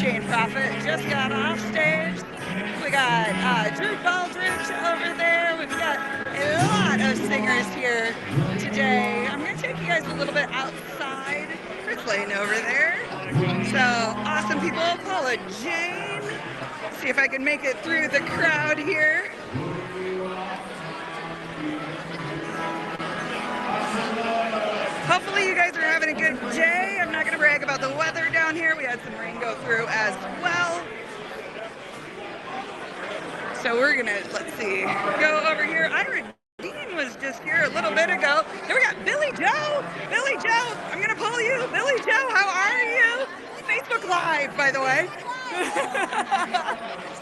Jane Prophet just got off stage. We got Drew Baldridge over there. We've got a lot of singers here today. I'm going to take you guys a little bit outside. Chris Lane over there. So, awesome people. Paula Jane. See if I can make it through the crowd here. Hopefully you guys are having a good day. I'm not going to brag about the weather down here. We had some rain go through as well. So we're going to, let's see, go over here. Ira Dean was just here a little bit ago. Then we got Billy Joe. Billy Joe, I'm going to pull you. Billy Joe, how are you? Facebook Live, by the way.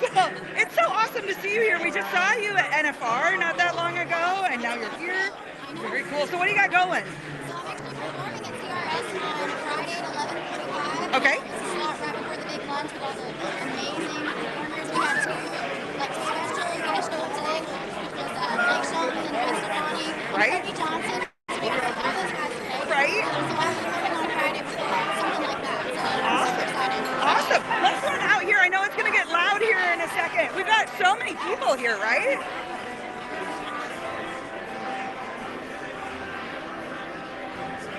So it's so awesome to see you here. We just saw you at NFR not that long ago, and now you're here. Very cool. So what do you got going? Okay. This is not right before the big lunch with all the amazing performers. We had two special guests show up today, which was Blake Shelton and Gwen Stefani, Right. Cody Johnson. So we got all those guys today. Right. So I'm working on Friday with something like that. So I'm super excited. Awesome. Let's run out here. I know it's going to get loud here in a second. We've got so many people here, right?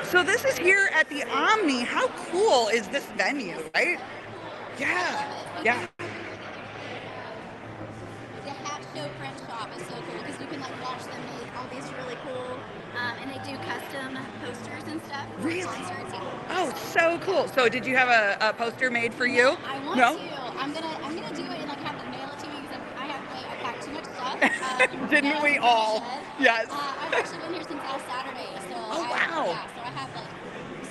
So this is here at the Omni. How cool is this venue, right? Yeah. Yeah. The Hat Show Print Shop is so cool because you can like watch them make all these really cool, and they do custom posters and stuff for Really? concerts. Yeah. Oh, so cool. So did you have a poster made for you? I want No? to. I'm gonna do it and like have them mail it to me because I packed too much stuff. Didn't we all? Yes. I've actually been here since last Saturday, so Oh, wow. Yeah, so I have like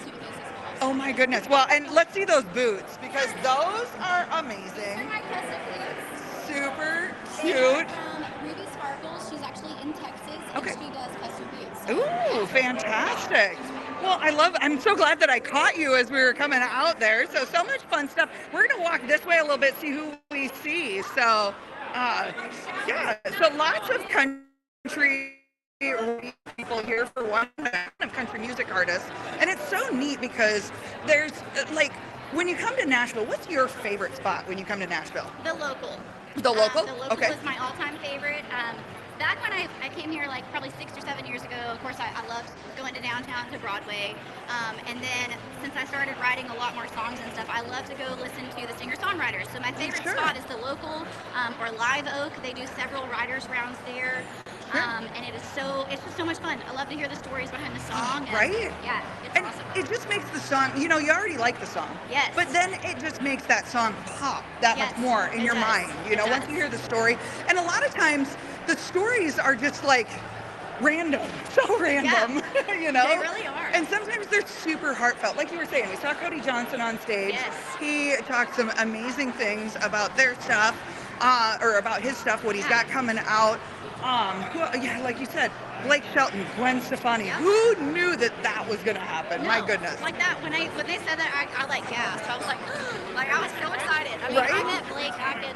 suitcases full. Oh my goodness. Well, and let's see those boots because those are amazing. These are my custom boots. Super They are cute. from Ruby Sparkles. She's actually in Texas, Okay. and she does custom boots. Ooh, fantastic. Well, I'm so glad that I caught you as we were coming out there. So much fun stuff. We're going to walk this way a little bit, see who we see. So, yeah, so lots of country people here for one of country music artists. And it's so neat because there's like, when you come to Nashville, what's your favorite spot when you come to Nashville? The local. The local? The local Okay. was my all-time favorite. Back when I came here, like probably 6 or 7 years ago, of course I loved going to downtown to Broadway. And then since I started writing a lot more songs and stuff, I love to go listen to the singer-songwriters. So my favorite Sure. spot is the local or Live Oak. They do several writers rounds there. Sure. And it's just so much fun. I love to hear the stories behind the song. And, Right? Yeah, it's And awesome. it just makes the song, you already like the song. Yes. But then it just makes that song pop that Yes, much more in it your does. mind, It once does. you hear the story. And a lot of times the stories are just like random, so random, They really are. And sometimes they're super heartfelt. Like you were saying, we saw Cody Johnson on stage. Yes. He talked some amazing things about their stuff, or about his stuff, what he's Yeah. got coming out. Like you said, Blake Shelton, Gwen Stefani. Yeah. Who knew that was going to happen? My No, goodness. Like that, when they said that, I like gasped. I was like, like I was so excited. I mean, Right? I met Blake back in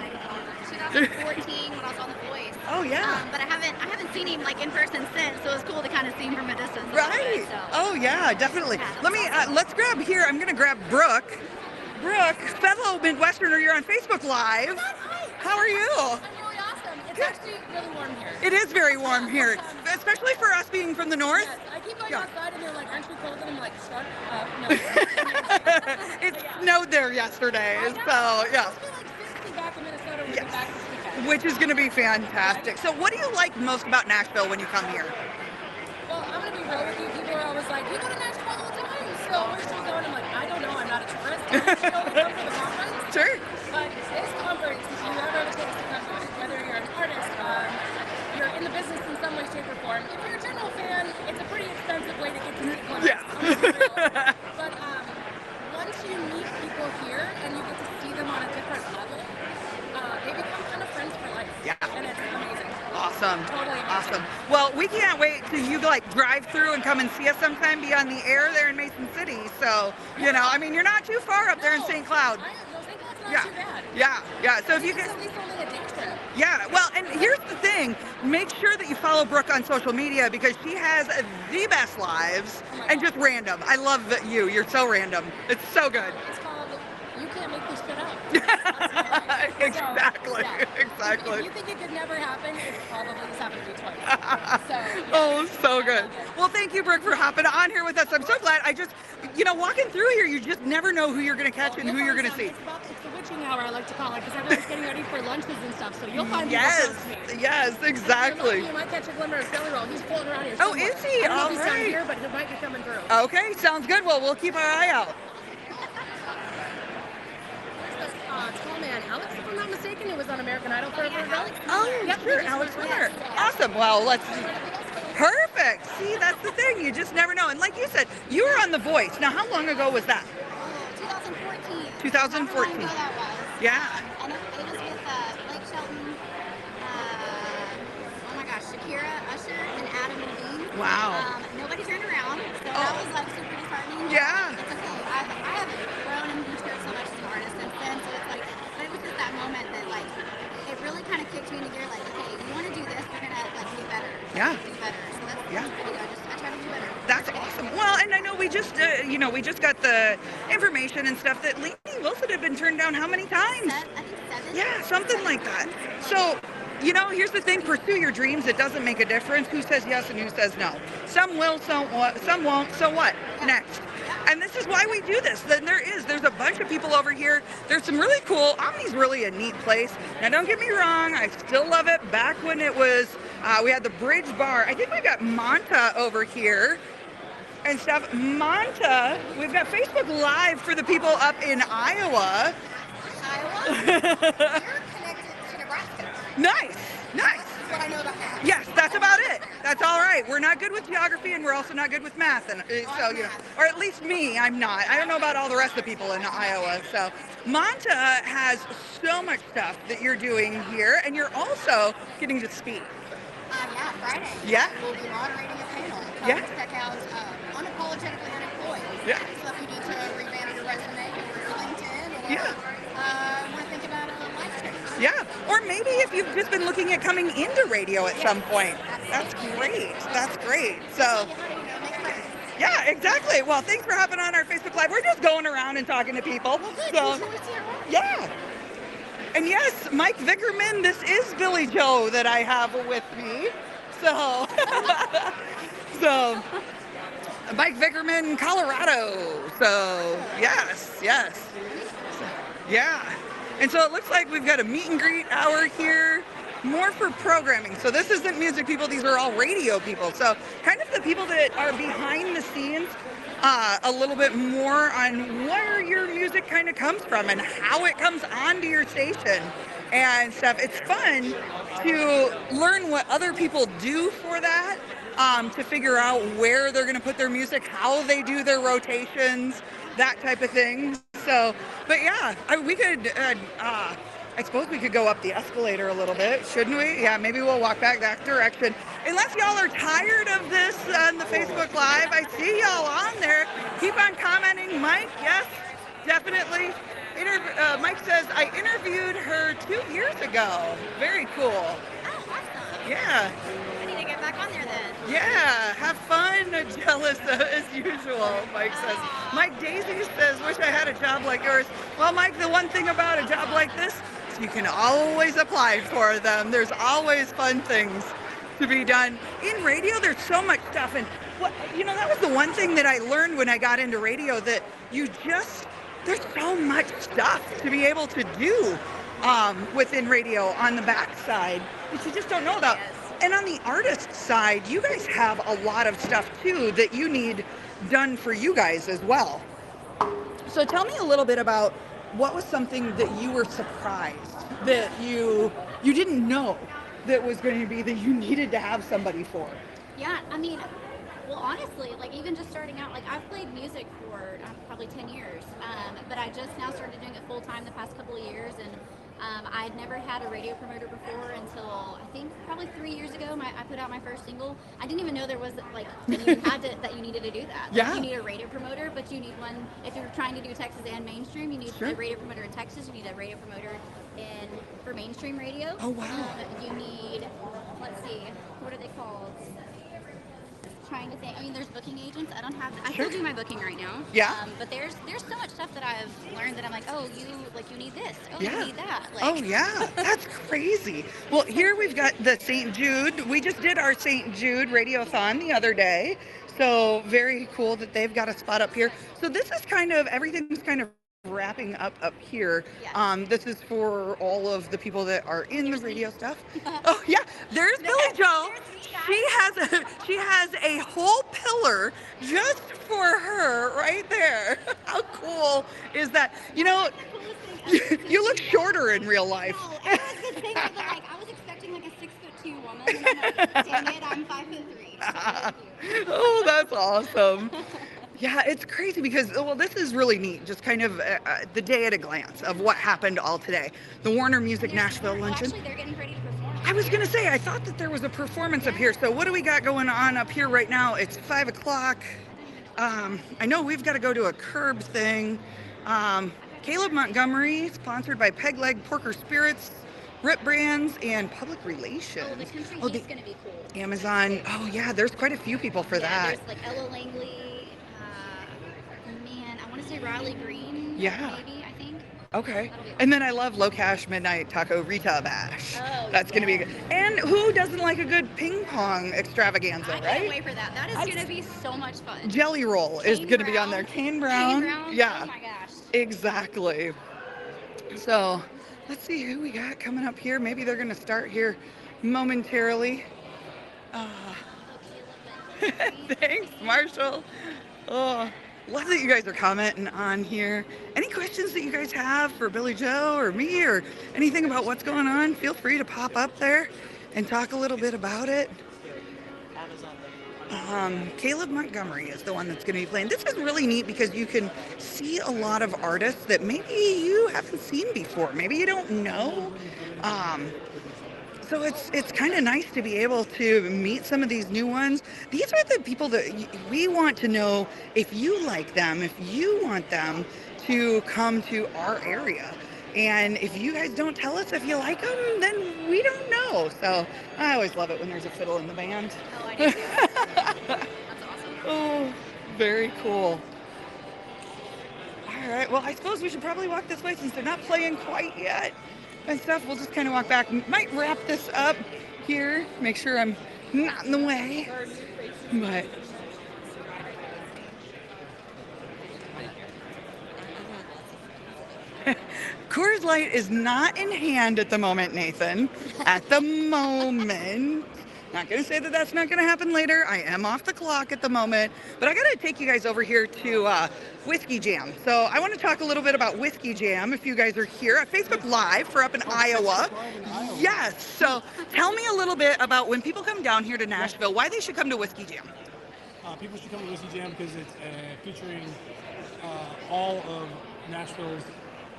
2014 when I was on The Voice. Oh, yeah. But I haven't seen him like in person since, so it was cool to kind of see him from a distance. a little Right. bit, so. Oh yeah, definitely. Yeah, that Let was me awesome. let's grab here. I'm gonna grab Brooke. Brooke, fellow Midwesterner, you're on Facebook Live. How are you? I'm really awesome. It's Good. actually really warm here. It is very warm here, especially for us being from the north. Yes, I keep going Yeah. outside and they're like, aren't you cold? And I'm like, shut up. No. It snowed there yesterday, so yeah, It's been like 60 back in Minnesota when we Yes. get back this weekend. which is gonna be fantastic. So, what do you like most about Nashville when you come here? Well, I'm going to be real with you. People are always like, you go to Nashville all the time. So where's she going? I'm like, I don't know. I'm not a tourist. I just know to come for the conference. Sure. But this conference, if you ever have a chance to come to it, whether you're an artist, you're in the business in some way, shape, or form, if you're a general fan, it's a pretty expensive way to get to meet one. Yeah. But once you meet people here and you get to see them on a different level, they become kind of friends for life. Yeah. And it's amazing. Awesome. Totally amazing. Awesome. Well, we can't wait till you drive through and come and see us sometime, be on the air there in Mason City. So, you're not too far up there in St. Cloud. No, St. Cloud's not Yeah. too bad. Yeah. So if you It's can, at least only a day trip. yeah. Well, and here's the thing: make sure that you follow Brooke on social media because she has the best lives Oh my and God. just random. I love that you're so random. It's so good. It's called You Can't Make This Shit Up. Exactly. So, yeah. Exactly. If you think it could never happen, it's probably just happened to me twice. So, yeah. Oh, so I good. love it. Well, thank you, Brooke, for hopping on here with us. I'm so glad. I just, walking through here, you just never know who you're going to catch and You'll who you're find going to some. see. It's the witching hour, I like to call it, because everyone's getting ready for lunches and stuff. So you'll find people Yes, close to me. yes, If you're exactly. lucky, you might catch a glimmer of Jelly Roll. He's floating around here Oh, somewhere. is he? I don't know All if he's down right. here, but he might be coming through. Okay, sounds good. Well, we'll keep our eye out. There's this tall man, Alex, if I'm not mistaken, who was on American Idol for a little while. Oh, Yep, sure, he just Alex went Miller. with us. Awesome. Well, let's. Perfect. See, that's the thing. You just never know. And like you said, you were on The Voice. Now, how long ago was that? 2014. 2014. However long ago that was. Yeah. And it was with Blake Shelton, oh my gosh, Shakira, Usher, and Adam Levine. Wow. Nobody turned around, so that was like super disheartening. Yeah. It's okay. I have grown and matured so much as an artist since then, so it's like, but it was just that moment that like, it really kind of kicked me into gear, like, okay, you want to do this, we're gonna like get better. Yeah. Do better. So that's Yeah. what I do. I try to do better. That's awesome. Well, and I know we just, we just got the information and stuff that Lainey Wilson had been turned down how many times? I think 7. Yeah, something like that. So, here's the thing, pursue your dreams. It doesn't make a difference who says yes and who says no. Some will, some won't, so what? Next. And this is why we do this. Then there's a bunch of people over here. There's some really cool, Omni's really a neat place. Now don't get me wrong, I still love it. Back when it was, we had the Bridge Bar. I think we've got Monta over here and stuff. Monta, we've got Facebook Live for the people up in Iowa. Iowa? You're connected to Nebraska. Nice. That's what I know about that. Yes, that's about it. That's all right. We're not good with geography, and we're also not good with math, and so or at least me, I'm not. I don't know about all the rest of the people in Iowa. So, Monta has so much stuff that you're doing here, and you're also getting to speak. Yeah, Friday. Yeah. We'll be moderating a panel. Yeah. Check out Unapologetically Unemployed. Yeah. Stuff you need to revamp your resume or your LinkedIn. Or, Yeah. want to think about a life change. Yeah, or maybe if you've just been looking at coming into radio at some point. That's great. That's great. So, yeah, exactly. Well, thanks for hopping on our Facebook Live. We're just going around and talking to people. So, yeah. And yes, Mike Vickerman, this is Billy Joe that I have with me. So, Mike Vickerman, Colorado. So, yes. Yeah. And so it looks like we've got a meet and greet hour here, more for programming. So this isn't music people, these are all radio people. So kind of the people that are behind the scenes, a little bit more on where your music kind of comes from and how it comes onto your station and stuff. It's fun to learn what other people do for that, to figure out where they're going to put their music, how they do their rotations, that type of thing. So, but yeah, we could, I suppose we could go up the escalator a little bit, shouldn't we? Yeah, maybe we'll walk back that direction. Unless y'all are tired of this on the Facebook Live, I see y'all on there. Keep on commenting. Mike, yes, definitely. Mike says, I interviewed her 2 years ago. Very cool. Oh, awesome. Yeah. I need to get back on there then. Yeah, have fun. Jealous as usual, Mike says. Mike Daisy says, wish I had a job like yours. Well, Mike, the one thing about a job like this is you can always apply for them. There's always fun things to be done. In radio, there's so much stuff. And, that was the one thing that I learned when I got into radio, that there's so much stuff to be able to do within radio on the backside that you just don't know about. And on the artist side, you guys have a lot of stuff too that you need done for you guys as well. So tell me a little bit about what was something that you were surprised that you didn't know that was going to be that you needed to have somebody for. Yeah, I mean, well, honestly, like even just starting out, like I've played music for probably 10 years, but I just now started doing it full time the past couple of years, and I had never had a radio promoter before until I think probably 3 years ago. I put out my first single. I didn't even know there was that you needed to do that. Yeah. Like, you need a radio promoter, but you need one if you're trying to do Texas and mainstream. You need a radio promoter in Texas. You need a radio promoter for mainstream radio. Oh wow. You need, let's see, what are they called? Trying have the same. I mean, there's booking agents. I don't have. I Sure. still do my booking right now. Yeah. But there's so much stuff that I've learned that I'm like, oh, you need this. Oh, Yeah. you need that. Oh, Like, yeah. That's crazy. Well, here we've got the St. Jude. We just did our St. Jude Radiothon the other day. So very cool that they've got a spot up here. So this is kind of, everything's kind of wrapping up here. Yes. This is for all of the people that are in the radio stuff. Oh, yeah. There's Billy Joe. She has a whole pillar just for her right there. How cool is that? You know, you look shorter in real life. No, I was the same way, but like I was expecting like a 6'2" woman, and I'm like, dang it, I'm 5'3". So thank you. Oh, that's awesome. Yeah, it's crazy because, well, this is really neat. Just kind of the day at a glance of what happened all today. The Warner Music Nashville Well, luncheon. actually, they're getting ready to perform. I was going to say, I thought that there was a performance up here. So what do we got going on up here right now? It's 5 o'clock. I know we've got to go to a curb thing. Caleb Montgomery, sponsored by Peg Leg Porker Spirits, Rip Brands, and Public Relations. Oh, the country Oh, heat's gonna be cool. Amazon. Oh, yeah, there's quite a few people for that. There's like Ella Langley. Man, I want to say Riley Green. Yeah. Maybe, I think. Okay. That'll be And then I love Low Cash Midnight Taco Rita Bash. Oh, That's going to be yes. good. And who doesn't like a good ping pong extravaganza, I can't right? wait for that. That is gonna be so much fun. Jelly Roll is Kane going to be on Brown. there. Kane Brown. Kane Brown. Yeah. Oh my gosh. Exactly. So let's see who we got coming up here. Maybe they're going to start here momentarily. Thanks, Marshall. Oh, love that you guys are commenting on here. Any questions that you guys have for Billy Joe or me or anything about what's going on, feel free to pop up there and talk a little bit about it. Caleb Montgomery is the one that's going to be playing. This is really neat because you can see a lot of artists that maybe you haven't seen before. Maybe you don't know. So it's kind of nice to be able to meet some of these new ones. These are the people that we want to know if you like them, if you want them to come to our area. And if you guys don't tell us if you like them, then we don't know. So I always love it when there's a fiddle in the band. Oh, I do too. That's awesome. Oh, very cool. All right, well, I suppose we should probably walk this way since they're not playing quite yet and stuff. We'll just kind of walk back. Might wrap this up here, make sure I'm not in the way. But Coors Light is not in hand at the moment, Nathan. At the moment. Not going to say that that's not going to happen later. I am off the clock at the moment. But I got to take you guys over here to Whiskey Jam. So I want to talk a little bit about Whiskey Jam if you guys are here at Facebook Live for up in Iowa. Yes. So tell me a little bit about when people come down here to Nashville, why they should come to Whiskey Jam. People should come to Whiskey Jam because it's featuring all of Nashville's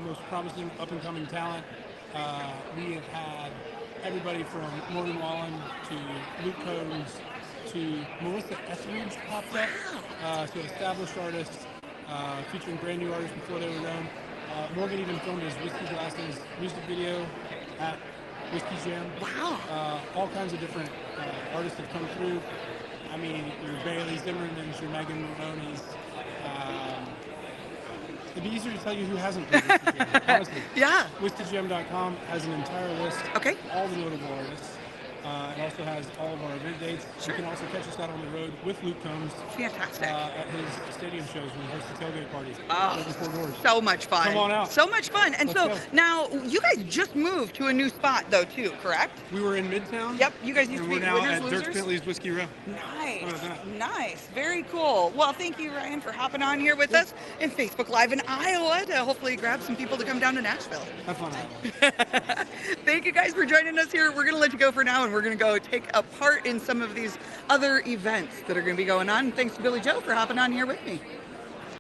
most promising up-and-coming talent. We have had everybody from Morgan Wallen to Luke Combs to Melissa Etheridge popped up, to established artists, featuring brand new artists before they were known. Morgan even filmed his Whiskey Glasses music video at Whiskey Jam. Wow. All kinds of different artists have come through. I mean, your Bailey Zimmermans, your Megan Maloney's. It'd be easier to tell you who hasn't played Whiskey Jam, honestly. Yeah. WhiskeyJam.com has an entire list Okay. of all the notable artists. It also has all of our event dates. Sure. You can also catch us out on the road with Luke Combs Fantastic. at his stadium shows when he hosts the tailgate parties. Oh, Open 4 doors. so much fun. Come on out. So much fun. And Let's so go. now you guys just moved to a new spot though too, correct? We were in Midtown. Yep, you guys used and to we're be now Winners at Losers. Dirk Bentley's Whiskey Row. Nice, How about that? nice, very cool. Well, thank you, Ryan, for hopping on here with us in Facebook Live in Iowa to hopefully grab some people to come down to Nashville. Have fun, Iowa. Thank you guys for joining us here. We're going to let you go for now, and we're going to go take a part in some of these other events that are going to be going on. And thanks to Billy Joe for hopping on here with me.